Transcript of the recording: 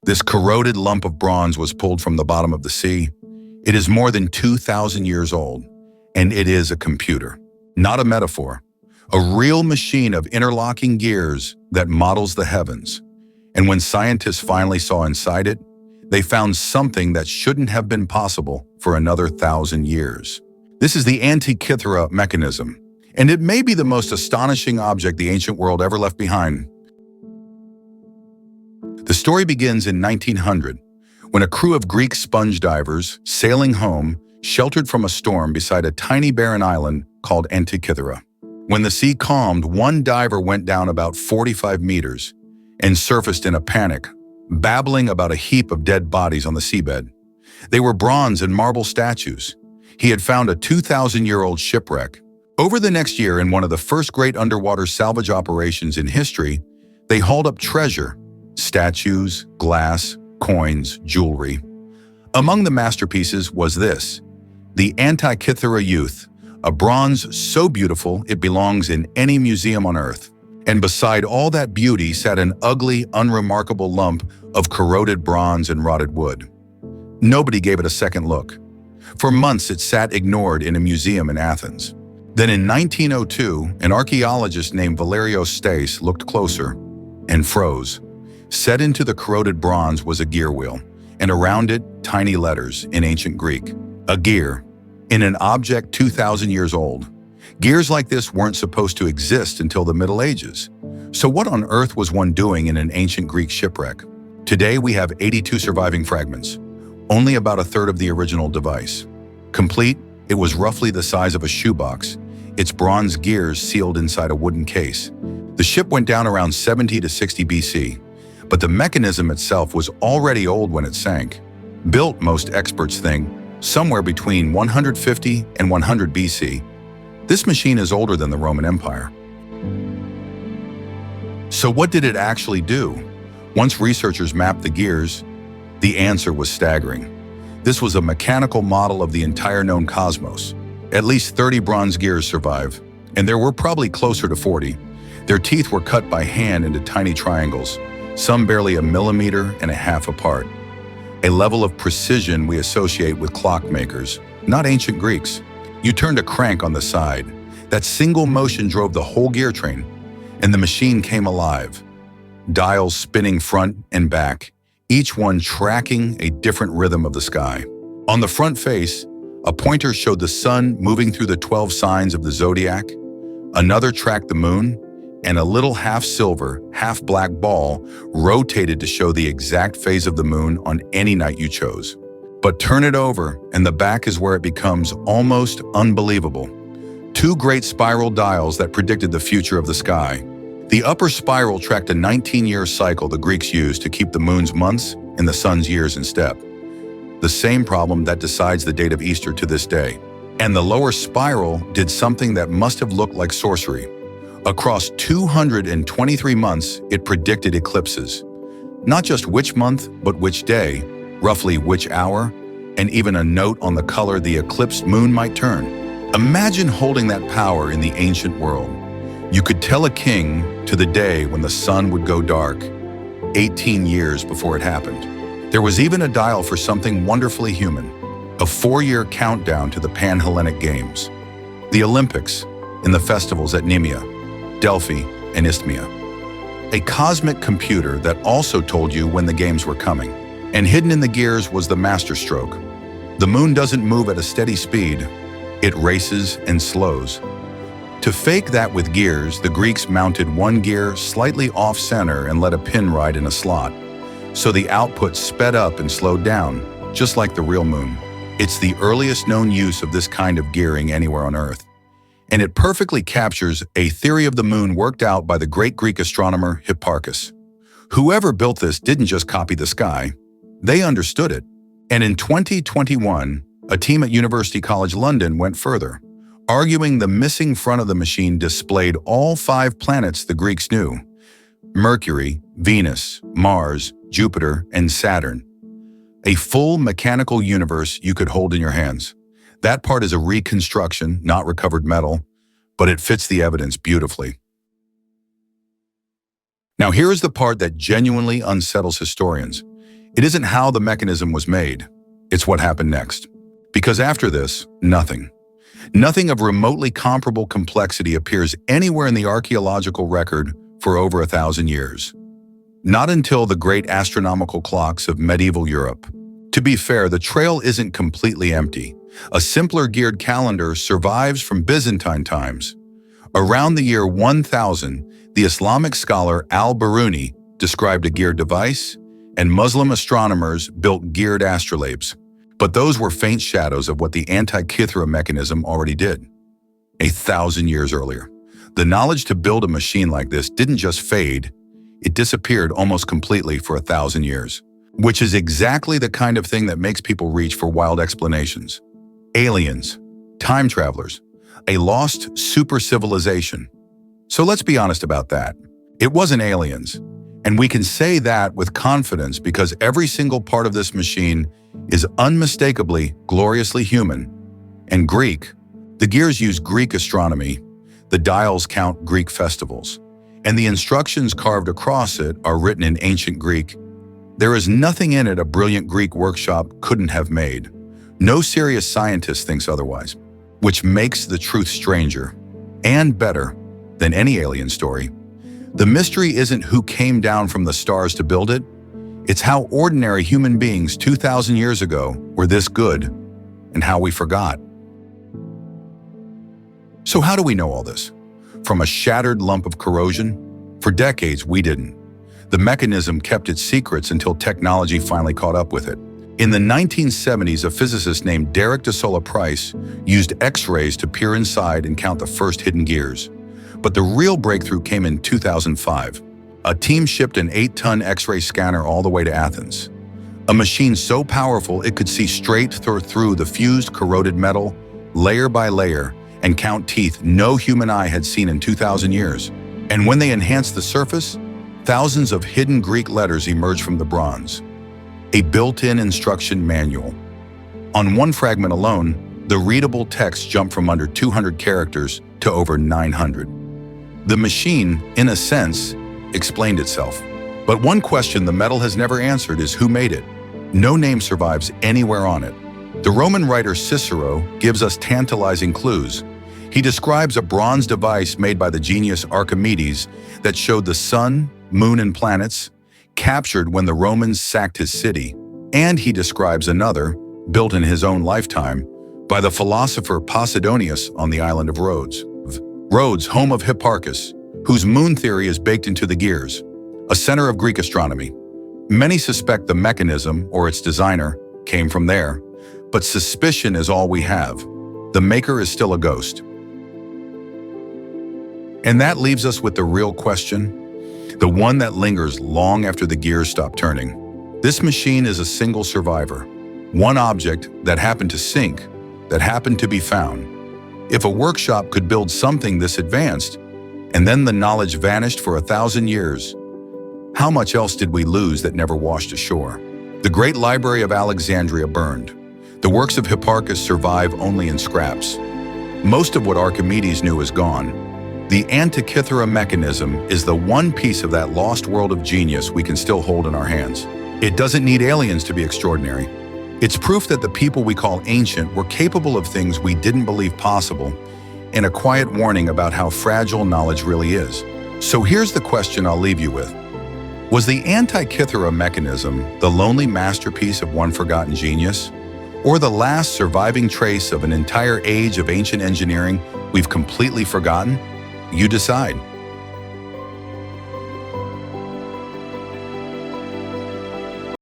This corroded lump of bronze was pulled from the bottom of the sea. It is more than 2,000 years old, and it is a computer, not a metaphor, a real machine of interlocking gears that models the heavens. And when scientists finally saw inside it, they found something that shouldn't have been possible for another 1,000 years. This is the Antikythera-mechanism, and it may be the most astonishing object the ancient world ever left behind. The story begins in 1900, when a crew of Greek sponge divers, sailing home, sheltered from a storm beside a tiny barren island called Antikythera. When the sea calmed, one diver went down about 45 meters and surfaced in a panic, babbling about a heap of dead bodies on the seabed. They were bronze and marble statues. He had found a 2,000-year-old shipwreck. Over the next year, in one of the first great underwater salvage operations in history, they hauled up treasure: statues, glass, coins, jewelry. Among the masterpieces was this, the Antikythera youth, a bronze so beautiful it belongs in any museum on Earth. And beside all that beauty sat an ugly, unremarkable lump of corroded bronze and rotted wood. Nobody gave it a second look. For months it sat ignored in a museum in Athens. Then in 1902, an archaeologist named Valerio Stace looked closer and froze. Set into the corroded bronze was a gear wheel, and around it, tiny letters in ancient Greek. A gear, in an object 2,000 years old. Gears like this weren't supposed to exist until the Middle Ages. So what on earth was one doing in an ancient Greek shipwreck? Today we have 82 surviving fragments, only about a third of the original device. Complete, it was roughly the size of a shoebox, its bronze gears sealed inside a wooden case. The ship went down around 70 to 60 BC, but the mechanism itself was already old when it sank. Built, most experts think, somewhere between 150 and 100 BC. This machine is older than the Roman Empire. So what did it actually do? Once researchers mapped the gears, the answer was staggering. This was a mechanical model of the entire known cosmos. At least 30 bronze gears survive, and there were probably closer to 40. Their teeth were cut by hand into tiny triangles, some barely 1.5 millimeters apart. A level of precision we associate with clockmakers, not ancient Greeks. You turned a crank on the side. That single motion drove the whole gear train, and the machine came alive. Dials spinning front and back, each one tracking a different rhythm of the sky. On the front face, a pointer showed the sun moving through the 12 signs of the zodiac, another tracked the moon, and a little half-silver, half-black ball rotated to show the exact phase of the moon on any night you chose. But turn it over, and the back is where it becomes almost unbelievable. 2 great spiral dials that predicted the future of the sky. The upper spiral tracked a 19-year cycle the Greeks used to keep the moon's months and the sun's years in step. The same problem that decides the date of Easter to this day. And the lower spiral did something that must have looked like sorcery. Across 223 months, it predicted eclipses. Not just which month, but which day, roughly which hour, and even a note on the color the eclipsed moon might turn. Imagine holding that power in the ancient world. You could tell a king to the day when the sun would go dark, 18 years before it happened. There was even a dial for something wonderfully human, a 4-year countdown to the Pan-Hellenic Games, the Olympics, and the festivals at Nemea, Delphi, and Isthmia. A cosmic computer that also told you when the games were coming. And hidden in the gears was the masterstroke. The moon doesn't move at a steady speed, it races and slows. To fake that with gears, the Greeks mounted one gear slightly off-center and let a pin ride in a slot. So the output sped up and slowed down, just like the real moon. It's the earliest known use of this kind of gearing anywhere on Earth. And it perfectly captures a theory of the moon worked out by the great Greek astronomer Hipparchus. Whoever built this didn't just copy the sky, they understood it. And in 2021, a team at University College London went further, arguing the missing front of the machine displayed all 5 planets the Greeks knew: Mercury, Venus, Mars, Jupiter, and Saturn. A full mechanical universe you could hold in your hands. That part is a reconstruction, not recovered metal, but it fits the evidence beautifully. Now here is the part that genuinely unsettles historians. It isn't how the mechanism was made, it's what happened next. Because after this, nothing. Nothing of remotely comparable complexity appears anywhere in the archaeological record for over 1,000 years. Not until the great astronomical clocks of medieval Europe. To be fair, the trail isn't completely empty. A simpler geared calendar survives from Byzantine times. Around the year 1000, the Islamic scholar al-Biruni described a geared device, and Muslim astronomers built geared astrolabes. But those were faint shadows of what the Antikythera-mechanism already did. 1,000 years earlier, the knowledge to build a machine like this didn't just fade, it disappeared almost completely for 1,000 years. Which is exactly the kind of thing that makes people reach for wild explanations. Aliens, time travelers, a lost super civilization. So let's be honest about that. It wasn't aliens. And we can say that with confidence because every single part of this machine is unmistakably, gloriously human. And Greek. The gears use Greek astronomy, the dials count Greek festivals, and the instructions carved across it are written in ancient Greek. There is nothing in it a brilliant Greek workshop couldn't have made. No serious scientist thinks otherwise, which makes the truth stranger and better than any alien story. The mystery isn't who came down from the stars to build it, it's how ordinary human beings 2,000 years ago were this good and how we forgot. So how do we know all this? From a shattered lump of corrosion? For decades, we didn't. The mechanism kept its secrets until technology finally caught up with it. In the 1970s, a physicist named Derek DeSolla Price used X-rays to peer inside and count the first hidden gears. But the real breakthrough came in 2005. A team shipped an 8-ton X-ray scanner all the way to Athens. A machine so powerful it could see straight through the fused, corroded metal, layer by layer, and count teeth no human eye had seen in 2,000 years. And when they enhanced the surface, thousands of hidden Greek letters emerged from the bronze. A built-in instruction manual. On one fragment alone, the readable text jumped from under 200 characters to over 900. The machine, in a sense, explained itself. But one question the metal has never answered is who made it. No name survives anywhere on it. The Roman writer Cicero gives us tantalizing clues. He describes a bronze device made by the genius Archimedes that showed the sun, moon, and planets, captured when the Romans sacked his city. And he describes another, built in his own lifetime, by the philosopher Posidonius on the island of Rhodes. Rhodes, home of Hipparchus, whose moon theory is baked into the gears, a center of Greek astronomy. Many suspect the mechanism, or its designer, came from there, but suspicion is all we have. The maker is still a ghost. And that leaves us with the real question, the one that lingers long after the gears stop turning. This machine is a single survivor, one object that happened to sink, that happened to be found. If a workshop could build something this advanced, and then the knowledge vanished for 1,000 years, how much else did we lose that never washed ashore? The great library of Alexandria burned. The works of Hipparchus survive only in scraps. Most of what Archimedes knew is gone. The Antikythera-mechanism is the one piece of that lost world of genius we can still hold in our hands. It doesn't need aliens to be extraordinary. It's proof that the people we call ancient were capable of things we didn't believe possible, and a quiet warning about how fragile knowledge really is. So here's the question I'll leave you with. Was the Antikythera-mechanism the lonely masterpiece of one forgotten genius? Or the last surviving trace of an entire age of ancient engineering we've completely forgotten? You decide.